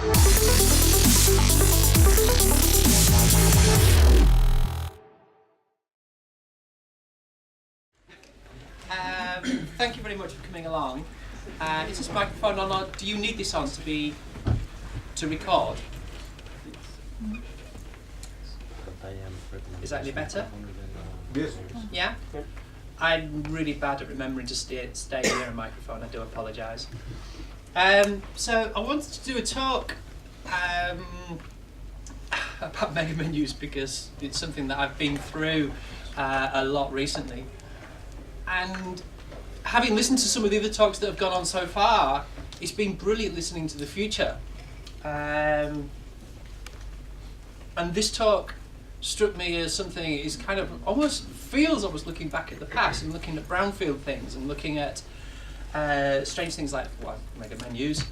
Thank you very much for coming along. Is this microphone on, or do you need this on to record? Is that any better? Yes. Yeah? I'm really bad at remembering to stay near a microphone. I do apologise. So I wanted to do a talk about mega menus because it's something that I've been through a lot recently. And having listened to some of the other talks that have gone on so far, it's been brilliant listening to the future. And this talk struck me as something is kind of almost feels I was looking back at the past and looking at brownfield things and looking at strange things like mega menus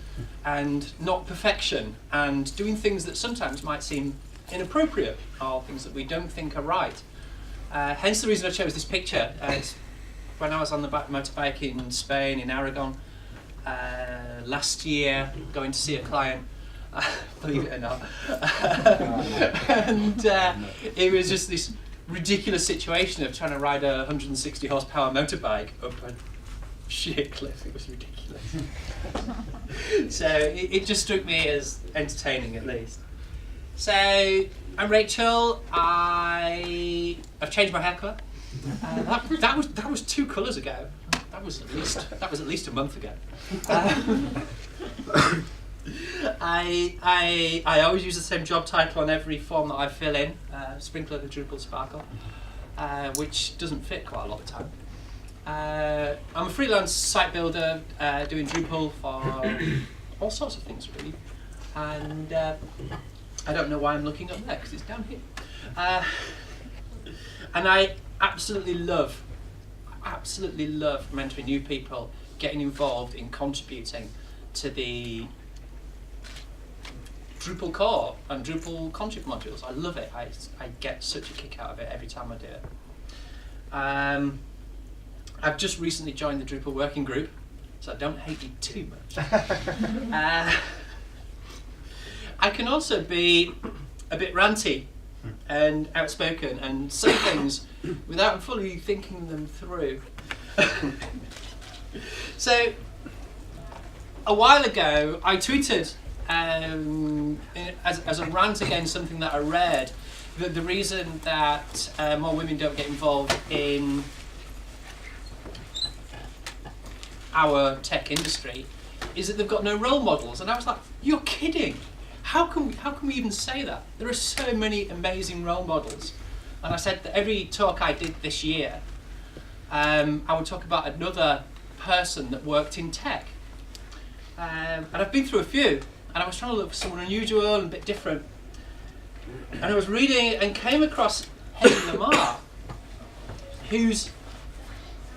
and not perfection and doing things that sometimes might seem inappropriate or things that we don't think are right. Hence the reason I chose this picture. It's when I was on the motorbike in Spain, in Aragon, last year, going to see a client, believe it or not. And it was just this ridiculous situation of trying to ride a 160 horsepower motorbike up a sheer cliff. It was ridiculous. So it just struck me as entertaining, at least. So I'm Rachel. I've changed my hair colour. That was 2 colours ago. That was at least a month ago. I always use the same job title on every form that I fill in. Sprinkler the Drupal Sparkle, which doesn't fit quite a lot of the time. I'm a freelance site builder doing Drupal for all sorts of things really, and I don't know why I'm looking up there because it's down here. And I absolutely love mentoring new people, getting involved in contributing to the Drupal core and Drupal contrib modules. I love it. I get such a kick out of it every time I do it. I've just recently joined the Drupal working group, so I don't hate you too much. I can also be a bit ranty and outspoken and say things without fully thinking them through. So a while ago I tweeted as a rant against something that I read, that the reason that more women don't get involved in our tech industry is that they've got no role models. And I was like, you're kidding. How can we even say that? There are so many amazing role models. And I said that every talk I did this year, I would talk about another person that worked in tech. And I've been through a few, and I was trying to look for someone unusual and a bit different. And I was reading and came across Hedy Lamarr, who's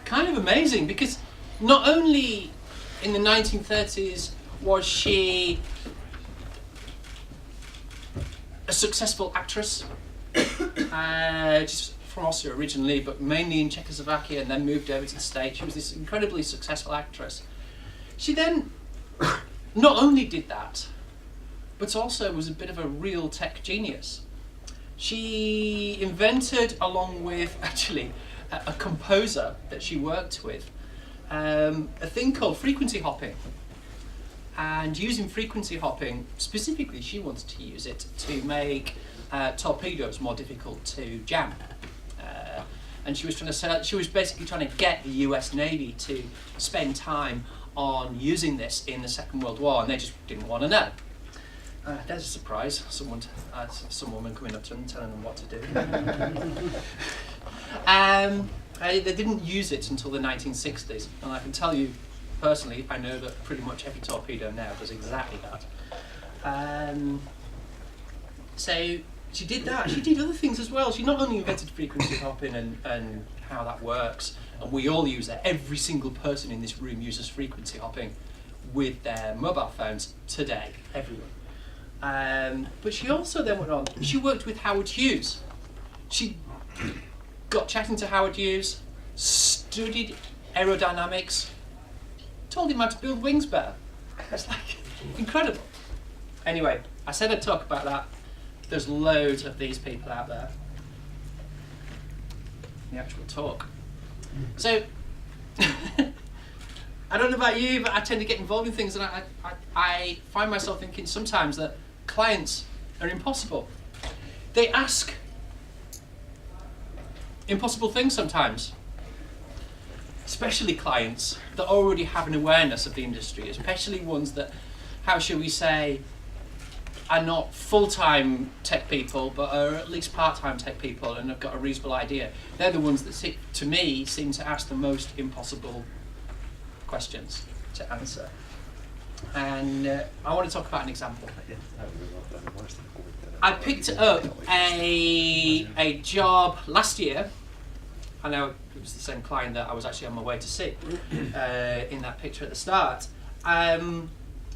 kind of amazing because not only in the 1930s was she a successful actress, just from Austria originally, but mainly in Czechoslovakia, and then moved over to the States. She was this incredibly successful actress. She then not only did that, but also was a bit of a real tech genius. She invented, along with actually a composer that she worked with, a thing called frequency hopping. And using frequency hopping, specifically she wanted to use it to make torpedoes more difficult to jam. And she was basically trying to get the US Navy to spend time on using this in the Second World War, and they just didn't want to know. There's a surprise, some woman coming up to them and telling them what to do. They didn't use it until the 1960s, and I can tell you personally, I know that pretty much every torpedo now does exactly that. So she did that. She did other things as well. She not only invented frequency hopping and how that works, and we all use that. Every single person in this room uses frequency hopping with their mobile phones today, everyone. But she also then went on. She worked with Howard Hughes. She got chatting to Howard Hughes, studied aerodynamics, told him how to build wings better. It's like incredible. Anyway, I said I'd talk about that. There's loads of these people out there. The actual talk. So, I don't know about you, but I tend to get involved in things, and I find myself thinking sometimes that clients are impossible. They ask impossible things sometimes. Especially clients that already have an awareness of the industry, especially ones that, how shall we say, are not full-time tech people, but are at least part-time tech people and have got a reasonable idea. They're the ones that, to me, seem to ask the most impossible questions to answer. And I want to talk about an example. I picked up a job last year. I know it was the same client that I was actually on my way to see in that picture at the start,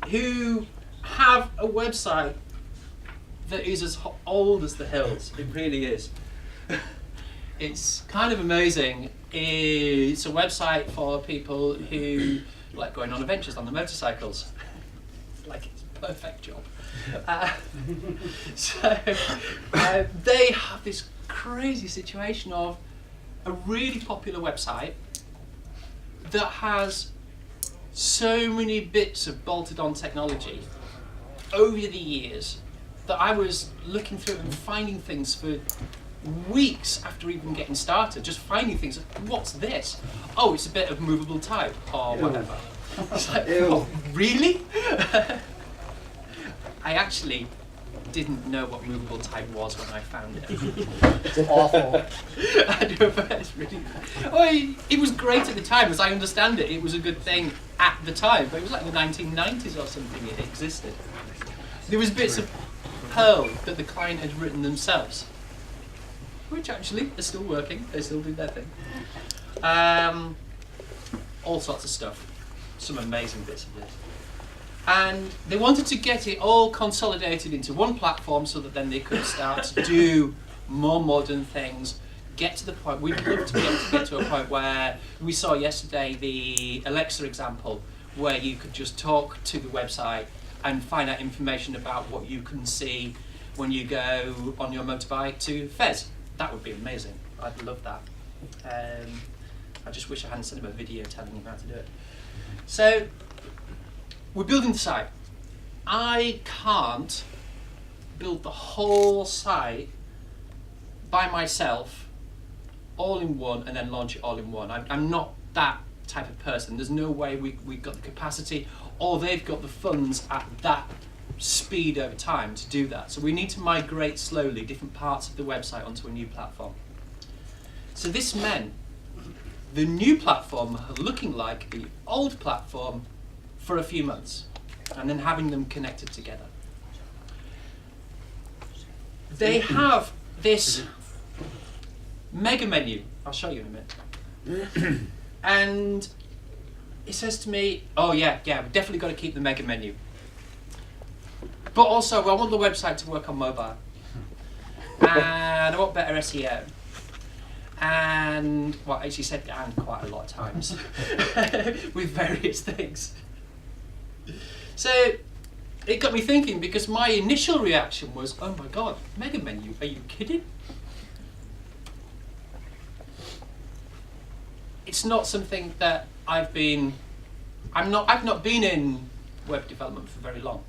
who have a website that is as old as the hills. It really is. It's kind of amazing. It's a website for people who like going on adventures on the motorcycles. Like, it's a perfect job. They have this crazy situation of a really popular website that has so many bits of bolted on technology over the years that I was looking through and finding things for weeks after even getting started, just finding things. What's this? Oh, it's a bit of movable type or whatever. It's like, oh, really? I actually didn't know what movable type was when I found it. It's awful. I do, but it's really. Well, it was great at the time, as I understand it. It was a good thing at the time, but it was like the 1990s or something. It existed. There was bits of Perl that the client had written themselves, which actually are still working. They still do their thing. All sorts of stuff. Some amazing bits of this. And they wanted to get it all consolidated into one platform so that then they could start to do more modern things, get to the point, we'd love to be able to get to a point where we saw yesterday the Alexa example, where you could just talk to the website and find out information about what you can see when you go on your motorbike to Fez. That would be amazing. I'd love that. I just wish I hadn't sent him a video telling him how to do it. So, we're building the site. I can't build the whole site by myself, all in one, and then launch it all in one. I'm not that type of person. There's no way we've got the capacity, or they've got the funds at that speed over time to do that. So we need to migrate slowly different parts of the website onto a new platform. So this meant the new platform looking like the old platform for a few months, and then having them connected together. They have this mega menu. I'll show you in a minute. And it says to me, oh yeah, we've definitely got to keep the mega menu. But also, I want the website to work on mobile. And I want better SEO. And, well, actually said and quite a lot of times with various things. So it got me thinking, because my initial reaction was, oh my god, mega menu, are you kidding? It's not something that I've not been in web development for very long.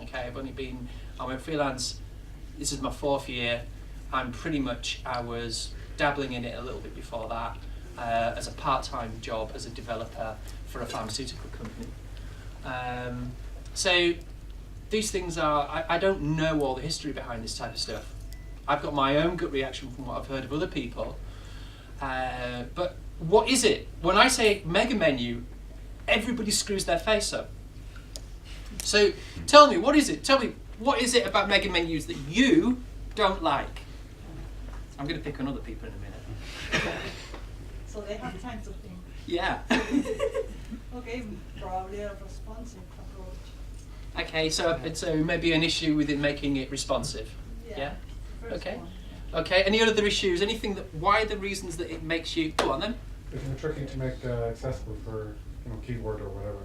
Okay, I went freelance, this is my 4th year, and pretty much I was dabbling in it a little bit before that, as a part-time job as a developer for a pharmaceutical company. So these things are, I don't know all the history behind this type of stuff. I've got my own gut reaction from what I've heard of other people. But what is it? When I say mega menu, everybody screws their face up. So tell me, what is it? Tell me, what is it about mega menus that you don't like? I'm going to pick on other people in a minute. So they have time to think. Yeah. Okay, probably a responsive approach. Okay, so maybe an issue with it making it responsive. Yeah? Okay. Okay, any other issues? Anything that, why are the reasons that it makes you, go on then? It's tricky to make accessible for keyboard or whatever.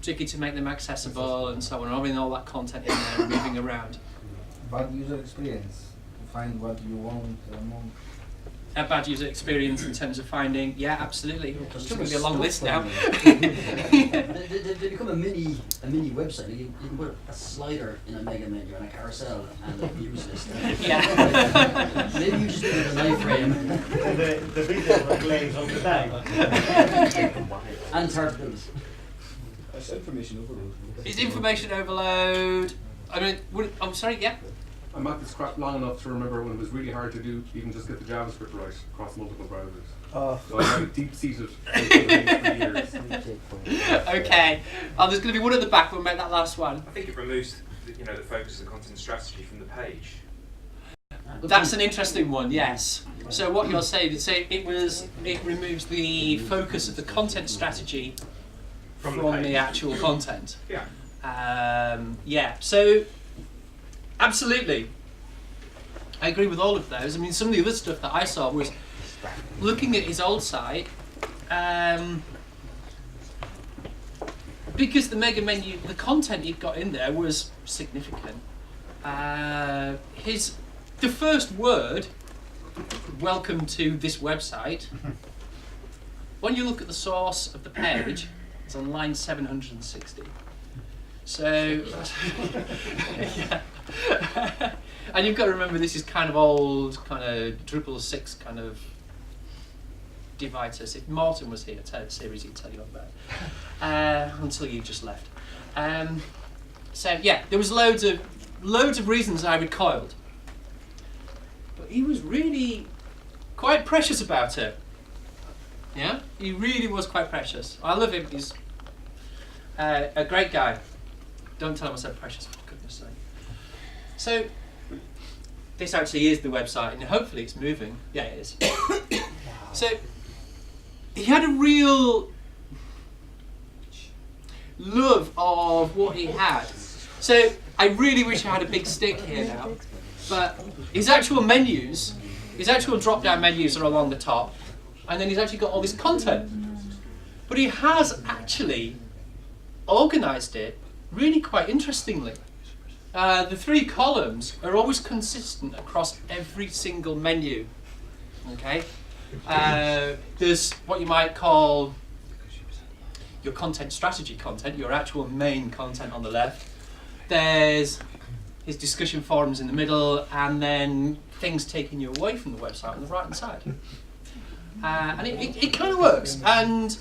particularly to make them accessible and so on, having all that content in there and moving around. Bad user experience. Find what you want. A bad user experience in terms of finding, yeah, absolutely. It's going to be a long list now. They become a mini website. You can put a slider in a mega menu and a carousel and a views list. Yeah. Maybe you just need an iframe. The video claims on the tag. And turtles. It's information overload. Is information overload? I mean, I'm sorry, yeah? I mapped this crap long enough to remember when it was really hard to do, even just get the JavaScript right across multiple browsers. So I had deep-seated for years. Okay. Oh, there's going to be one at the back. We'll make that last one. I think it removes, the focus of the content strategy from the page. That's an interesting one. Yes. So what you're saying is, it removes the focus of the content strategy from the actual content. Yeah. Yeah. So. Absolutely. I agree with all of those. I mean, some of the other stuff that I saw was looking at his old site, because the mega menu, the content he'd got in there was significant. The first word, welcome to this website, when you look at the source of the page, it's on line 760. So, yeah. And you've got to remember this is kind of old, kind of Drupal 6 kind of devices. If Martin was here, series he'd tell you about that. Until you just left. So yeah, there was loads of reasons I recoiled. But he was really quite precious about it. Yeah, he really was quite precious. I love him. He's a great guy. Don't tell him I said precious, for goodness sake. So, this actually is the website, and hopefully it's moving. Yeah, it is. So, he had a real love of what he had. So, I really wish I had a big stick here now, but his actual menus, his actual drop-down menus are along the top, and then he's actually got all this content. But he has actually organised it really quite interestingly. The three columns are always consistent across every single menu. Okay, there's what you might call your content strategy content, your actual main content on the left. There's his discussion forums in the middle, and then things taking you away from the website on the right hand side. And it kind of works. And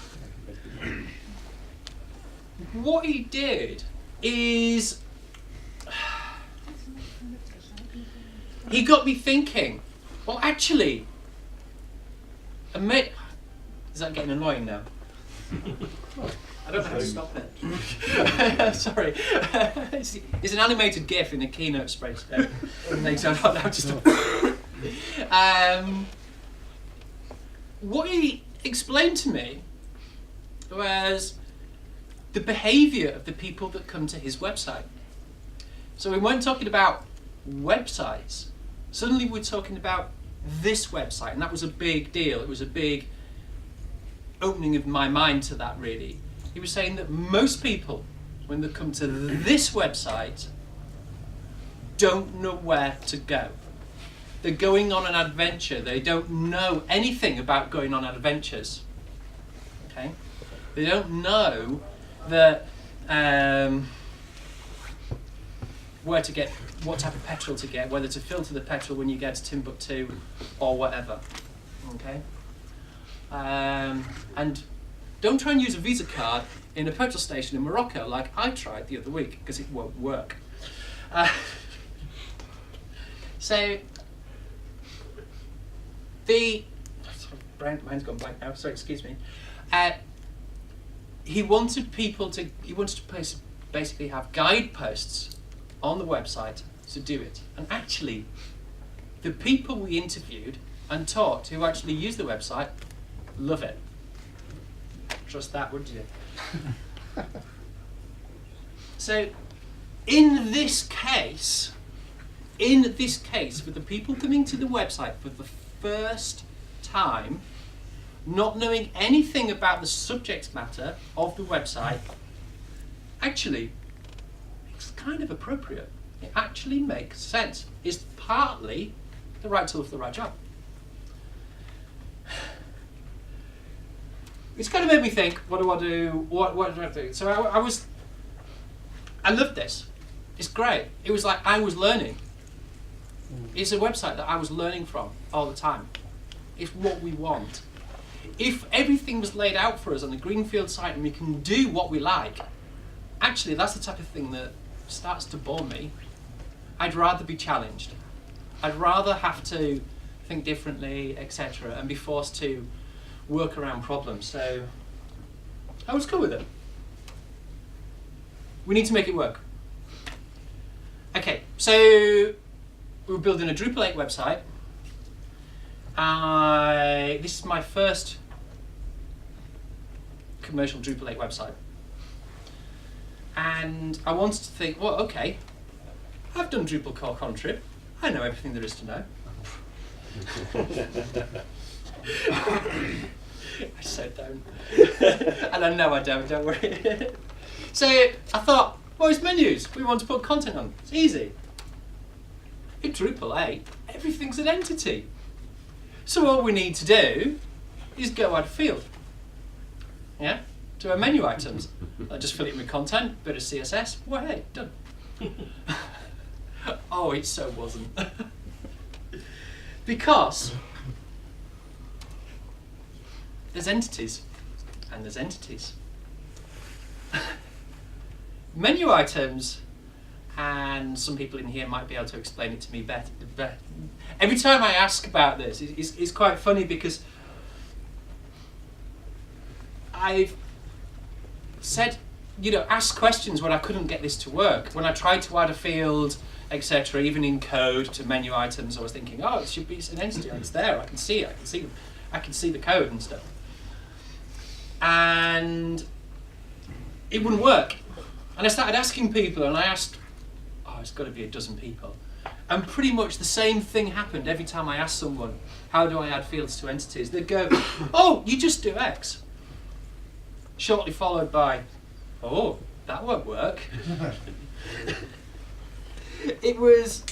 what he did is he got me thinking, well, actually, is that getting annoying now? I don't know how to stop it. Sorry. It's an animated GIF in a keynote space. I don't know how to stop it. What he explained to me was the behaviour of the people that come to his website. So we weren't talking about websites. Suddenly we're talking about this website, and that was a big deal. It was a big opening of my mind to that, really. He was saying that most people, when they come to this website, don't know where to go. They're going on an adventure. They don't know anything about going on adventures. Okay? They don't know that where to get, what type of petrol to get, whether to filter the petrol when you get to Timbuktu or whatever. Okay? And don't try and use a Visa card in a petrol station in Morocco like I tried the other week, because it won't work. So mine's gone blank now. Sorry, excuse me. He wanted to basically have guideposts on the website to do it. And actually, the people we interviewed and taught who actually use the website love it. Trust that, wouldn't you? So, in this case, for the people coming to the website for the first time, not knowing anything about the subject matter of the website, actually, it's kind of appropriate. It actually makes sense. It's partly the right tool for the right job. It's kind of made me think, what do I do? What do I do? So I loved this. It's great. It was like I was learning. It's a website that I was learning from all the time. It's what we want. If everything was laid out for us on a greenfield site and we can do what we like, actually that's the type of thing that starts to bore me. I'd rather be challenged. I'd rather have to think differently, etc., and be forced to work around problems. So I was cool with it. We need to make it work. Okay, so we were building a Drupal 8 website. This is my first commercial Drupal 8 website. And I wanted to think, well, okay, I've done Drupal core contrib. I know everything there is to know. I said don't. And I know I don't worry. So I thought, well, it's menus. We want to put content on. It's easy. In Drupal 8, everything's an entity. So all we need to do is go add a field. Yeah? To our menu items. I just fill it with content, bit of CSS. Well, hey, done. Oh, it so wasn't. Because there's entities, and there's entities. Menu items, and some people in here might be able to explain it to me better. Every time I ask about this, it's quite funny because I've said, ask questions when I couldn't get this to work. When I tried to add a field, etc., even in code to menu items, I was thinking, oh, it's an entity, it's there, I can see it, I can see the code and stuff. And it wouldn't work. And I started asking people, and I asked, it's got to be a dozen people. And pretty much the same thing happened every time I asked someone, how do I add fields to entities? They'd go, oh, you just do X. Shortly followed by, oh, that won't work. It was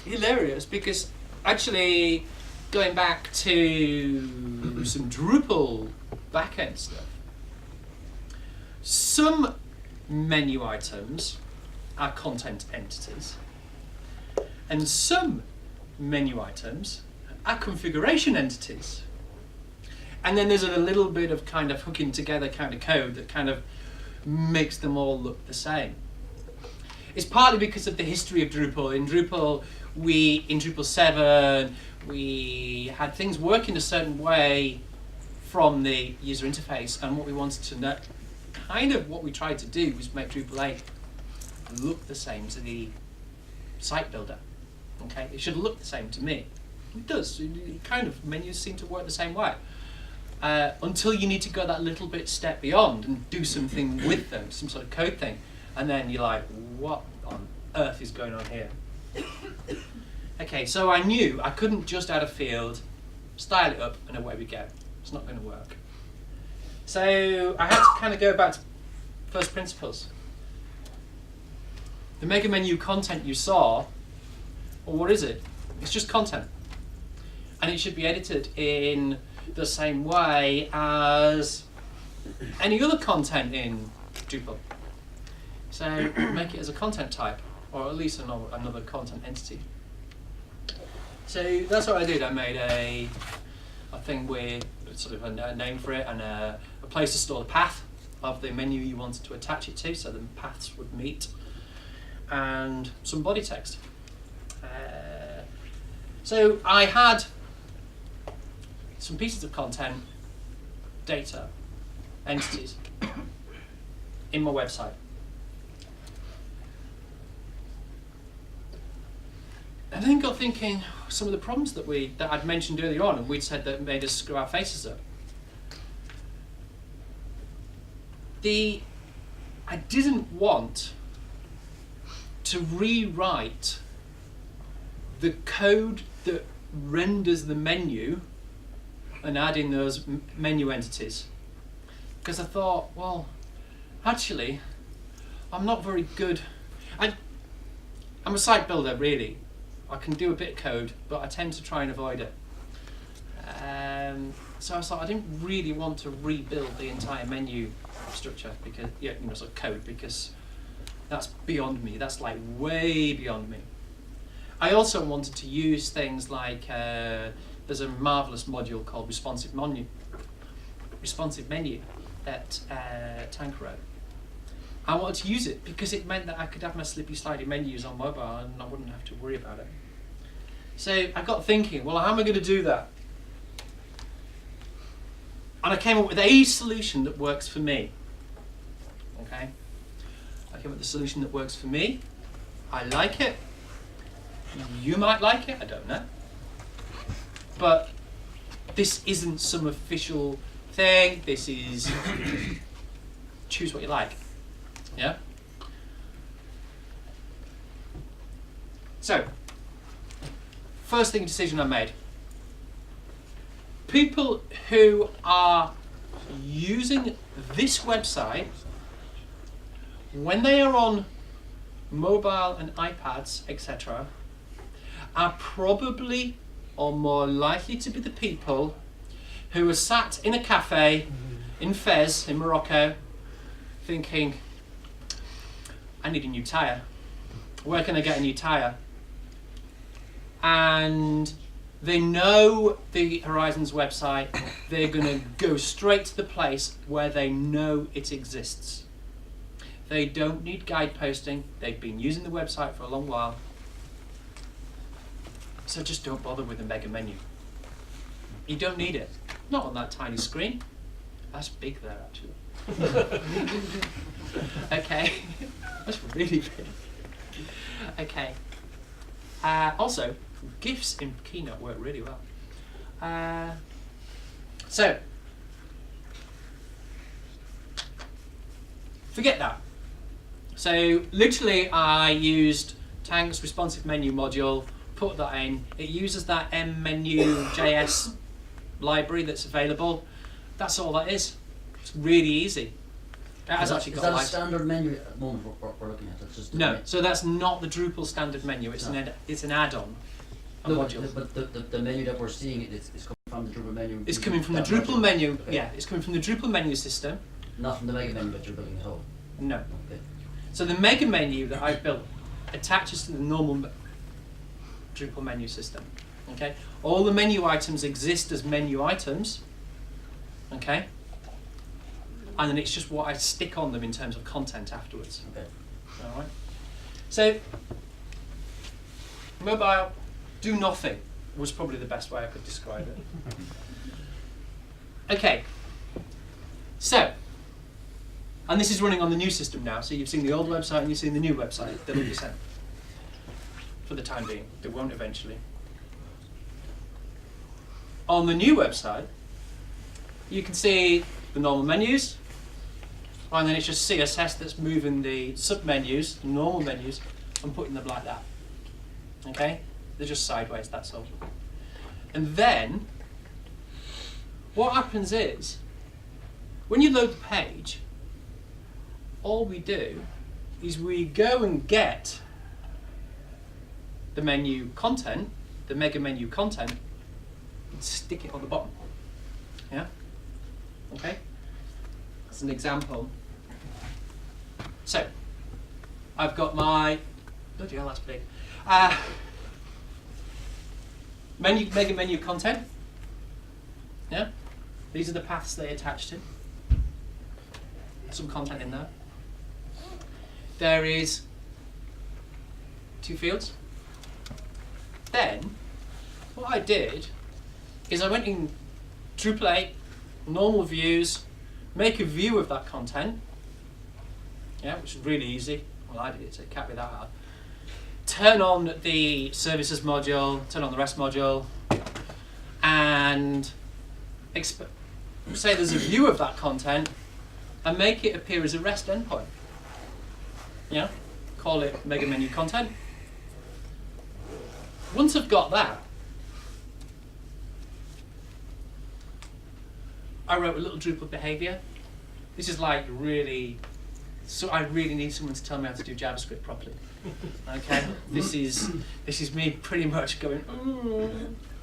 hilarious because actually going back to some Drupal backend stuff, some menu items are content entities and some menu items are configuration entities. And then there's a little bit of kind of hooking together kind of code that kind of makes them all look the same. It's partly because of the history of Drupal. In Drupal 7, we had things working a certain way from the user interface, and what we wanted to know, kind of what we tried to do was make Drupal 8 look the same to the site builder. Okay, it should look the same to me. It does. Kind of menus seem to work the same way. Until you need to go that little bit step beyond and do something with them, some sort of code thing. And then you're like, what on earth is going on here? Okay, so I knew I couldn't just add a field, style it up, and away we go. It's not going to work. So I had to kind of go back to first principles. The mega menu content you saw, well, what is it? It's just content. And it should be edited in the same way as any other content in Drupal. So make it as a content type, or at least another content entity. So that's what I did. I made a thing with sort of a name for it and a place to store the path of the menu you wanted to attach it to, so the paths would meet, and some body text. So I had some pieces of content, data, entities in my website. And then got thinking some of the problems that I'd mentioned earlier on, and we'd said that made us screw our faces up. I didn't want to rewrite the code that renders the menu and add in those menu entities. Because I thought, well, actually, I'm not very good. I'm a site builder, really. I can do a bit of code, but I tend to try and avoid it. So I thought I didn't really want to rebuild the entire menu structure because, sort of code, because that's beyond me. That's like way beyond me. I also wanted to use things like there's a marvelous module called responsive menu at Tank Row. I wanted to use it because it meant that I could have my slippy slidey menus on mobile and I wouldn't have to worry about it. So I got thinking, well, how am I going to do that? And I came up with a solution that works for me. Okay? I came up with a solution that works for me. I like it. You might like it, I don't know. But this isn't some official thing. This is choose what you like. Yeah? So, first decision I made. People who are using this website, when they are on mobile and iPads, etc., are probably or more likely to be the people who are sat in a cafe in Fez, in Morocco, thinking, I need a new tyre. Where can I get a new tyre? And they know the Horizons website. They're going to go straight to the place where they know it exists. They don't need guide posting. They've been using the website for a long while. So just don't bother with the mega menu. You don't need it. Not on that tiny screen. That's big there, actually. Okay. That's really big. Okay. Also, GIFs in Keynote work really well. So, forget that. So, literally, I used Tank's responsive menu module, put that in. It uses that mmenu JS library that's available. That's all that is. It's really easy. It has actually got a standard menu at the moment we're looking at? It's just no, so that's not the Drupal standard menu. It's an add-on. Module. But the menu that we're seeing is coming from the Drupal menu. It's coming from the Drupal menu. Okay. Yeah, it's coming from the Drupal menu system. Not from the mega menu that you're building at home. No. Okay. So the mega menu that I've built attaches to the normal Drupal menu system. Okay. All the menu items exist as menu items. Okay. And then it's just what I stick on them in terms of content afterwards. Okay. All right. So mobile. Do nothing was probably the best way I could describe it. Okay, so, and this is running on the new system now, so you've seen the old website and you've seen the new website. They'll be the same for the time being. They won't eventually. On the new website, you can see the normal menus, and then it's just CSS that's moving the sub-menus, the normal menus, and putting them like that. Okay? They're just sideways, that's all. And then, what happens is, when you load the page, all we do is we go and get the menu content, the mega menu content, and stick it on the bottom. Yeah? Okay? That's an example. So, I've got my, bloody hell, that's big. Mega menu content. Yeah, these are the paths they attach to. Some content in there. There is 2 fields. Then, what I did is I went in Drupal 8, normal views, make a view of that content. Yeah, which is really easy. Well, I did it, so it can't be that hard. Turn on the services module, turn on the REST module, and say there's a view of that content, and make it appear as a REST endpoint. Yeah, call it mega menu content. Once I've got that, I wrote a little Drupal behavior. This is like really So I really need someone to tell me how to do JavaScript properly. Okay, this is me pretty much going.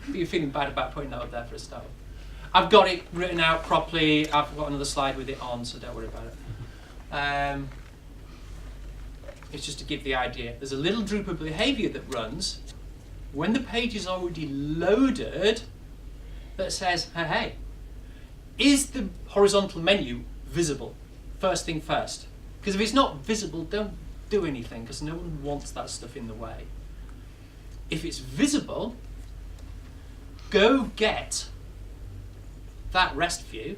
But you're feeling bad about putting that up there for a start. I've got it written out properly. I've got another slide with it on, so don't worry about it. It's just to give the idea. There's a little Drupal behavior that runs when the page is already loaded that says, hey, is the horizontal menu visible? First thing first. Because if it's not visible, don't do anything, because no one wants that stuff in the way. If it's visible, go get that REST view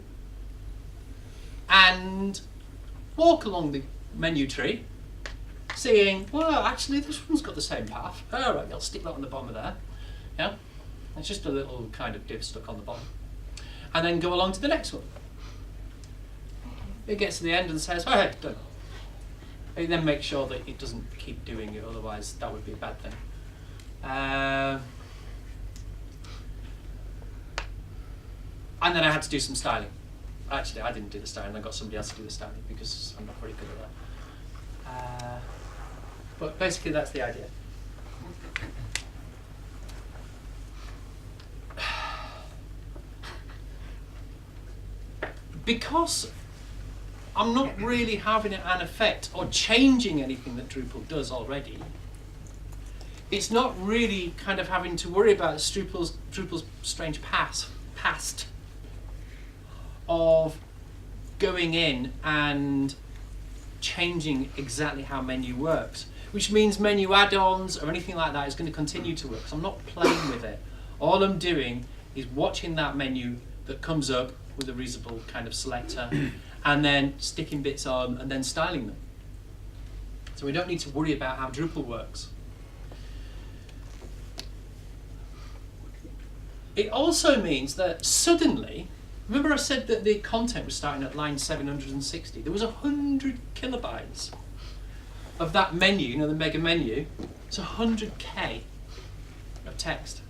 and walk along the menu tree, seeing, well, actually this one's got the same path. All right, I'll stick that on the bottom of there. Yeah, it's just a little kind of div stuck on the bottom. And then go along to the next one. It gets to the end and says, oh, hey, done. And then make sure that it doesn't keep doing it, otherwise that would be a bad thing. And then I had to do some styling. Actually, I didn't do the styling. I got somebody else to do the styling because I'm not very good at that. But basically, that's the idea. Because I'm not really having an effect or changing anything that Drupal does already, it's not really kind of having to worry about Drupal's strange past of going in and changing exactly how menu works, which means menu add-ons or anything like that is going to continue to work. So I'm not playing with it. All I'm doing is watching that menu that comes up with a reasonable kind of selector and then sticking bits on and then styling them. So we don't need to worry about how Drupal works. It also means that suddenly, remember I said that the content was starting at line 760. There was 100 kilobytes of that menu, you know, the mega menu. It's 100K of text.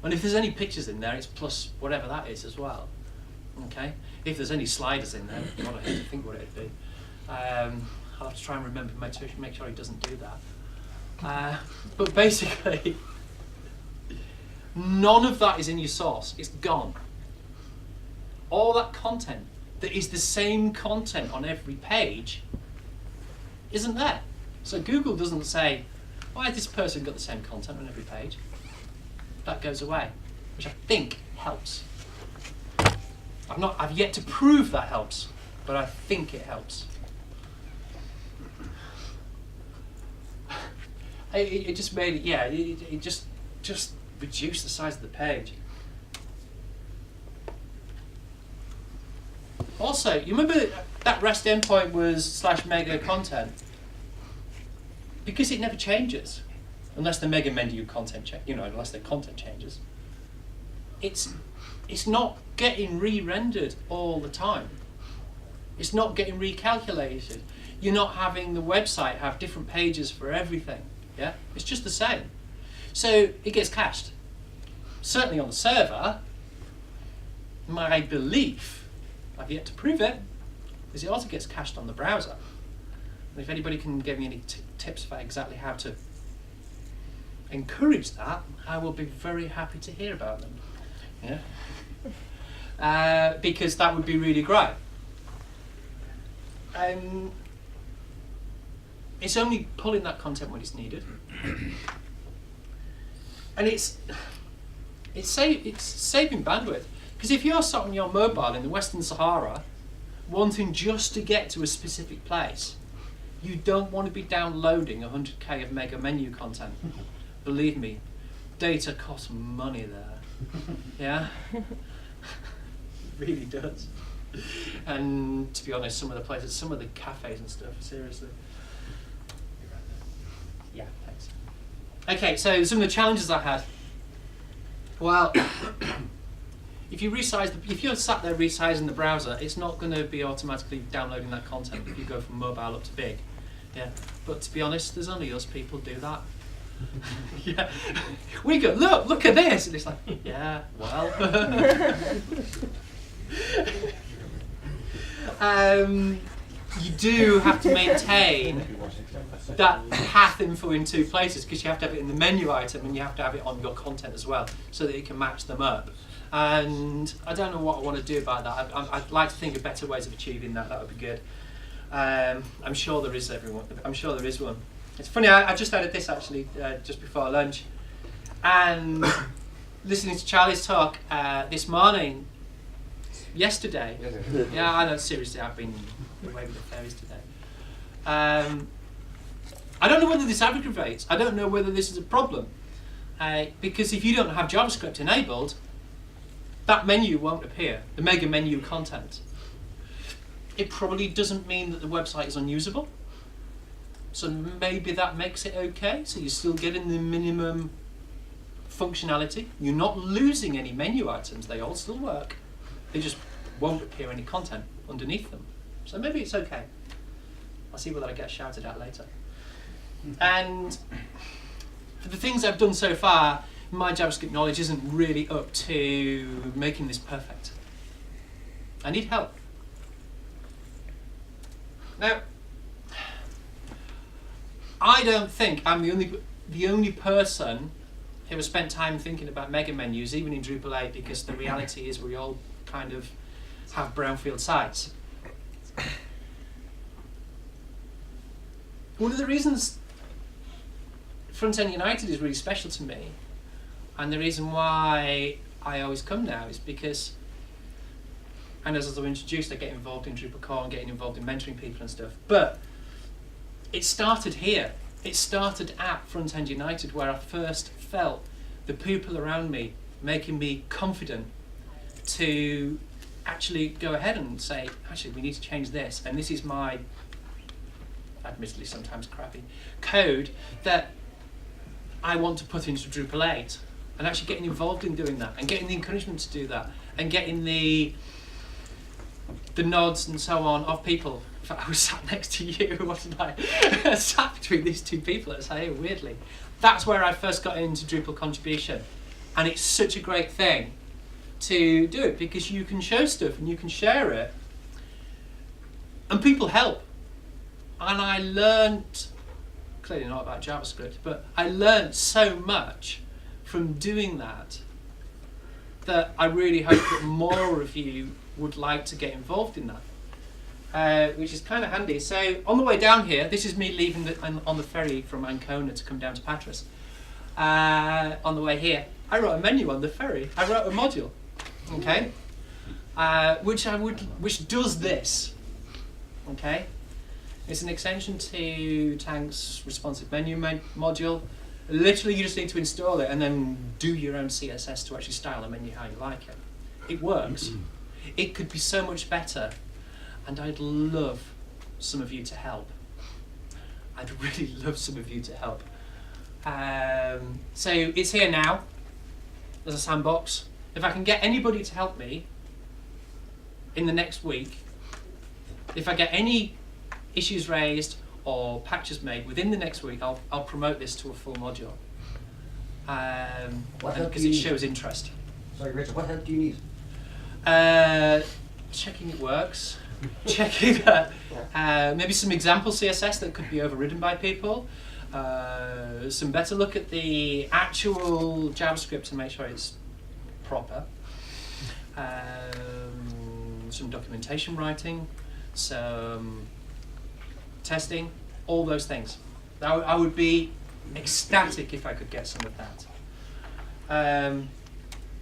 And if there's any pictures in there, it's plus whatever that is as well. Okay? If there's any sliders in there, God, I hate to think what it'd be. I'll have to try and remember, make sure he doesn't do that. But basically, none of that is in your source. It's gone. All that content that is the same content on every page isn't there. So Google doesn't say, why has this person got the same content on every page? That goes away, which I think helps. I've yet to prove that helps, but I think it helps. It just made it, yeah, it just reduced the size of the page. Also, you remember that REST endpoint was /mega content? Because it never changes, unless the mega menu content, unless the content changes. It's not getting re-rendered all the time. It's not getting recalculated. You're not having the website have different pages for everything. Yeah, it's just the same. So it gets cached. Certainly on the server, my belief, I've yet to prove it, is it also gets cached on the browser. And if anybody can give me any tips about exactly how to encourage that, I will be very happy to hear about them. Yeah. Because that would be really great. It's only pulling that content when it's needed, and it's saving bandwidth. Because if you're sat on your mobile in the Western Sahara, wanting just to get to a specific place, you don't want to be downloading 100K of mega menu content. Believe me, data costs money there. Yeah. It really does. And to be honest, some of the places, some of the cafes and stuff, seriously. Yeah, thanks. Okay, so some of the challenges I had. Well, if you're sat there resizing the browser, it's not going to be automatically downloading that content if you go from mobile up to big. Yeah, but to be honest, there's only us people do that. Yeah, we go, look at this, and it's like, yeah, well. you do have to maintain that path info in two places, because you have to have it in the menu item and you have to have it on your content as well, so that you can match them up. And I don't know what I want to do about that. I'd like to think of better ways of achieving that. That would be good. I'm sure there is I'm sure there is one. It's funny. I just added this actually just before lunch, and listening to Charlie's talk this morning. Yesterday. Yeah, I know. Seriously, I've been away with the fairies today. I don't know whether this aggravates. I don't know whether this is a problem, because if you don't have JavaScript enabled, that menu won't appear, the mega menu content. It probably doesn't mean that the website is unusable. So maybe that makes it okay. So you're still getting the minimum functionality. You're not losing any menu items. They all still work. They just won't appear any content underneath them. So maybe it's okay. I'll see whether I get shouted at later. And for the things I've done so far, my JavaScript knowledge isn't really up to making this perfect. I need help. Now, I don't think I'm the only person who has spent time thinking about mega menus, even in Drupal 8, because the reality is we all kind of have brownfield sites. One of the reasons Frontend United is really special to me, and the reason why I always come now, is because, and as I introduced, I get involved in Drupal core and getting involved in mentoring people and stuff, but it started here. It started at Frontend United, where I first felt the people around me making me confident to actually go ahead and say, actually, we need to change this, and this is my, admittedly sometimes crappy, code that I want to put into Drupal 8, and actually getting involved in doing that, and getting the encouragement to do that, and getting the nods and so on of people. In fact, I was sat next to you, wasn't I? Sat between these two people at SIA, weirdly. That's where I first got into Drupal contribution, and it's such a great thing to do it, because you can show stuff and you can share it, and people help. And I learned, clearly not about JavaScript, but I learned so much from doing that I really hope that more of you would like to get involved in that, which is kind of handy. So on the way down here, this is me leaving on the ferry from Ancona to come down to Patras. On the way here, I wrote a menu on the ferry. I wrote a module, okay, which does this, okay. It's an extension to Tank's responsive menu module. Literally, you just need to install it and then do your own CSS to actually style the menu how you like it. It works. It could be so much better, and I'd love some of you to help. I'd really love some of you to help. So it's here now. There's a sandbox. If I can get anybody to help me in the next week, if I get any issues raised or patches made within the next week, I'll promote this to a full module. Because it shows interest. Sorry, Richard, what help do you need? Checking it works. Checking that maybe some example CSS that could be overridden by people. Some better look at the actual JavaScript to make sure it's proper. Some documentation writing, some testing, all those things. I would be ecstatic if I could get some of that.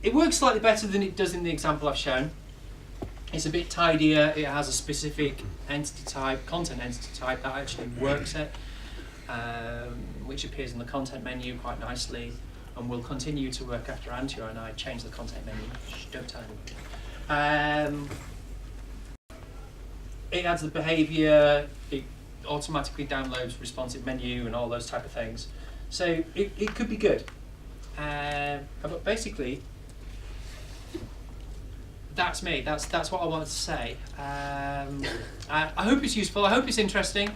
It works slightly better than it does in the example I've shown. It's a bit tidier. It has a specific entity type, content entity type that actually works it, which appears in the content menu quite nicely, and will continue to work after Antio and I change the content menu. Shh, don't tell anyone. It adds the behavior. It automatically downloads responsive menu and all those type of things. So it could be good. But basically, that's me. That's what I wanted to say. I hope it's useful. I hope it's interesting.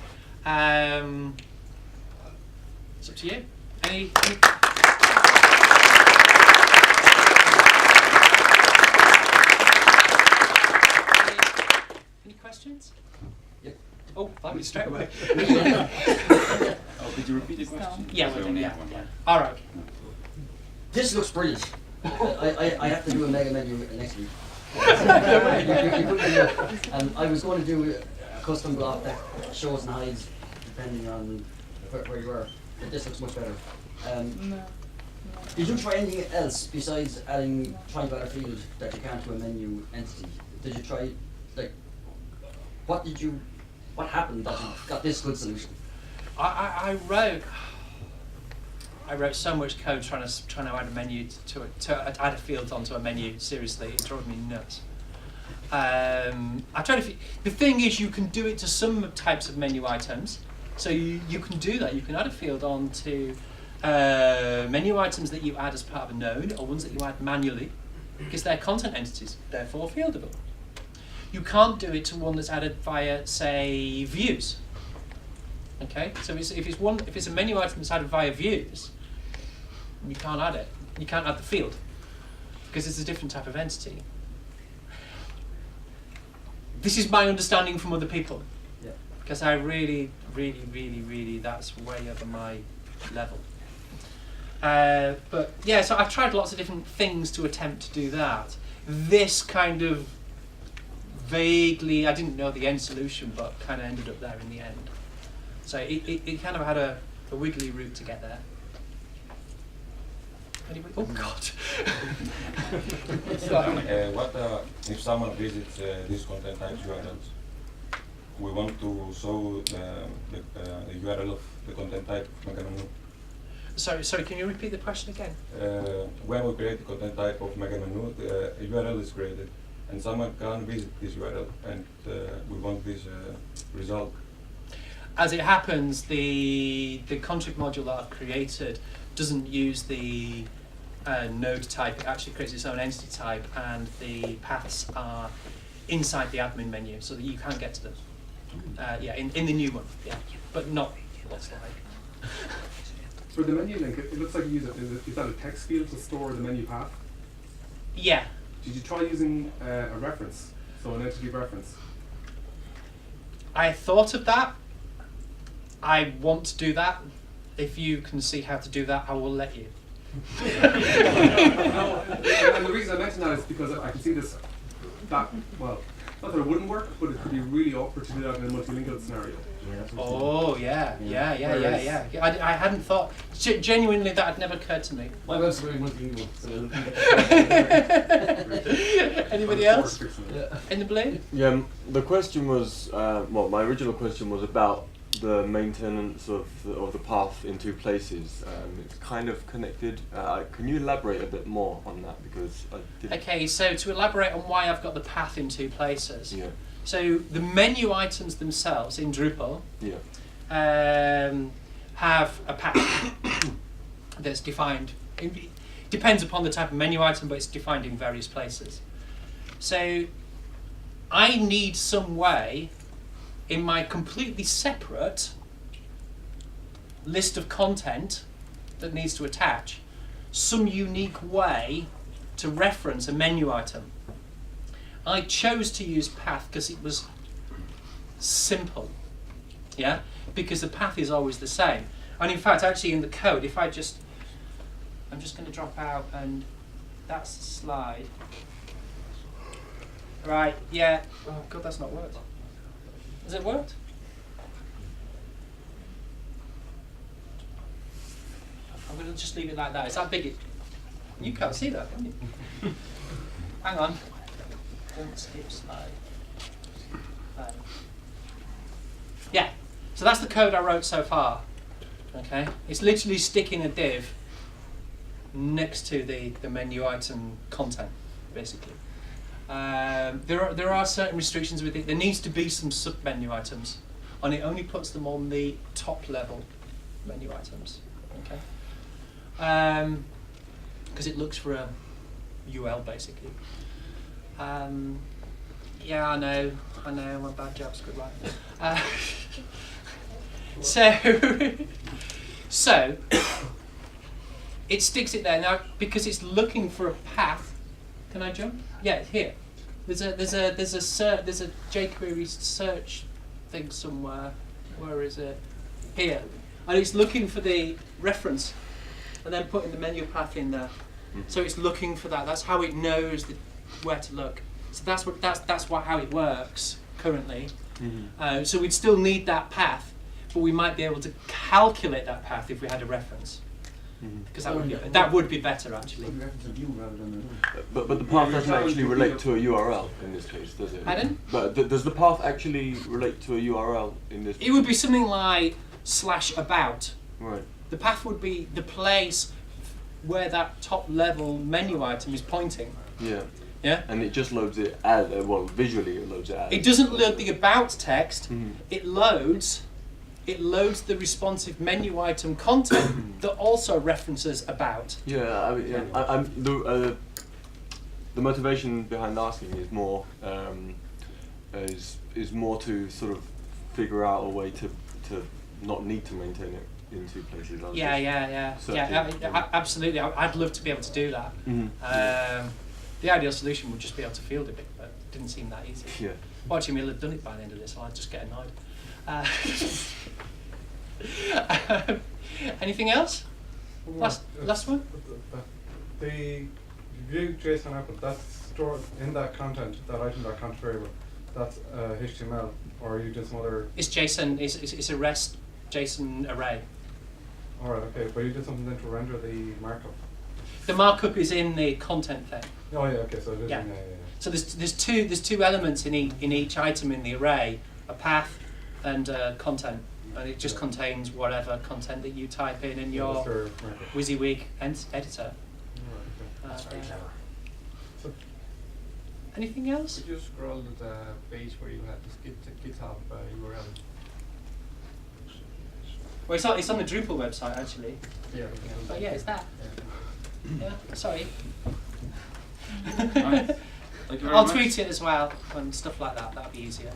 It's up to you. Any questions? Yep. on me straight away. Oh, could you repeat the question? Yeah, So well, only yeah, one. yeah. All right. This looks brilliant. I have to do a mega menu next week. You put me here. I was going to do a custom block that shows and hides depending on where you are. But this looks much better. No. Did you try anything else besides trying to add a field that you can't to a menu entity? Did you try, like, what happened that you got this good solution? I wrote so much code trying to add a menu to add a field onto a menu. Seriously, it drove me nuts. I tried the thing is, you can do it to some types of menu items. So you can do that. You can add a field onto menu items that you add as part of a node, or ones that you add manually, because they're content entities, therefore fieldable. You can't do it to one that's added via, say, views. Okay, so if it's a menu item that's added via views, you can't add it. You can't add the field because it's a different type of entity. This is my understanding from other people, because I really, that's way over my level. But yeah, so I've tried lots of different things to attempt to do that. This kind of vaguely, I didn't know the end solution, but kind of ended up there in the end. So it kind of had a wiggly route to get there. Anyway, oh God. What if someone visits this content type URLs? We want to show the URL of the content type mega menu. Sorry, can you repeat the question again? When we create the content type of mega menu, the URL is created, and someone can visit this URL, and we want this result. As it happens, the config module that I've created doesn't use the node type. It actually creates its own entity type, and the paths are inside the admin menu, so that you can get to them. Yeah, in the new one, yeah, but not what's like. For the menu link, it looks like you use is that a text field to store the menu path? Yeah. Did you try using a reference, so an entity reference? I thought of that. I want to do that. If you can see how to do that, I will let you. And the reason I mention that is because I can see this, well, not that it wouldn't work, but it could be really awkward to do that in a multilingual scenario. Oh, yeah. I hadn't thought, genuinely, that had never occurred to me. My web's very multilingual, so Anybody else? In the blue? Yeah, the question was, well, my original question was about the maintenance of the path in two places. It's kind of connected. Can you elaborate a bit more on that? Because I didn't. Okay, so to elaborate on why I've got the path in two places. Yeah. So the menu items themselves in Drupal have a path that's defined. It depends upon the type of menu item, but it's defined in various places. So I need some way in my completely separate list of content that needs to attach some unique way to reference a menu item. I chose to use path because it was simple, yeah? Because the path is always the same. And in fact, actually in the code, if I'm just going to drop out, and that's the slide. Right, yeah. Oh God, that's not worked. Has it worked? I'm going to just leave it like that. It's that big. You can't see that, can you? Hang on. Don't skip slide. Yeah. So that's the code I wrote so far. Okay. It's literally sticking a div next to the menu item content, basically. There are certain restrictions with it. There needs to be some sub-menu items, and it only puts them on the top level menu items. Okay, because it looks for a UL basically. Yeah, I know, I'm a bad JavaScript writer. So it sticks it there now because it's looking for a path. Can I jump? Yeah, here. There's a jQuery search thing somewhere. Where is it? Here. And it's looking for the reference and then putting the menu path in there. So it's looking for that. That's how it knows where to look. So that's how it works currently. So we'd still need that path, but we might be able to calculate that path if we had a reference. Because that would be better actually. But the path doesn't actually relate to a URL in this case, does it? Pardon? But does the path actually relate to a URL in this? It would be something like /about. Right. The path would be the place where that top level menu item is pointing. Yeah. Yeah. And it just loads it as visually it loads it as. It doesn't load the about text. It loads the responsive menu item content that also references about. Yeah, I mean, the motivation behind asking is more is more to sort of figure out a way to not need to maintain it in two places. Absolutely. I'd love to be able to do that. The ideal solution would just be able to field it, but it didn't seem that easy. Yeah. Watching me have done it by the end of this, I'd just get annoyed. Anything else? Last one? The view JSON output, that's stored in that content, that item.content variable, that's HTML, or are you doing some other... It's JSON, it's a REST JSON array. Alright, okay, but you did something then to render the markup. The markup is in the content thing. Oh yeah, okay, so it is Yeah. in there, yeah. So there's two elements in each item in the array, a path and content, and it just contains whatever content that you type in your WYSIWYG editor. That's very clever. So, anything else? Could you scroll to the page where you had this GitHub URL? Well, it's on the Drupal website actually. Yeah. But yeah, it's that. Yeah, sorry. Nice. Thank you very I'll much. tweet it as well and stuff like that. That'd be easier.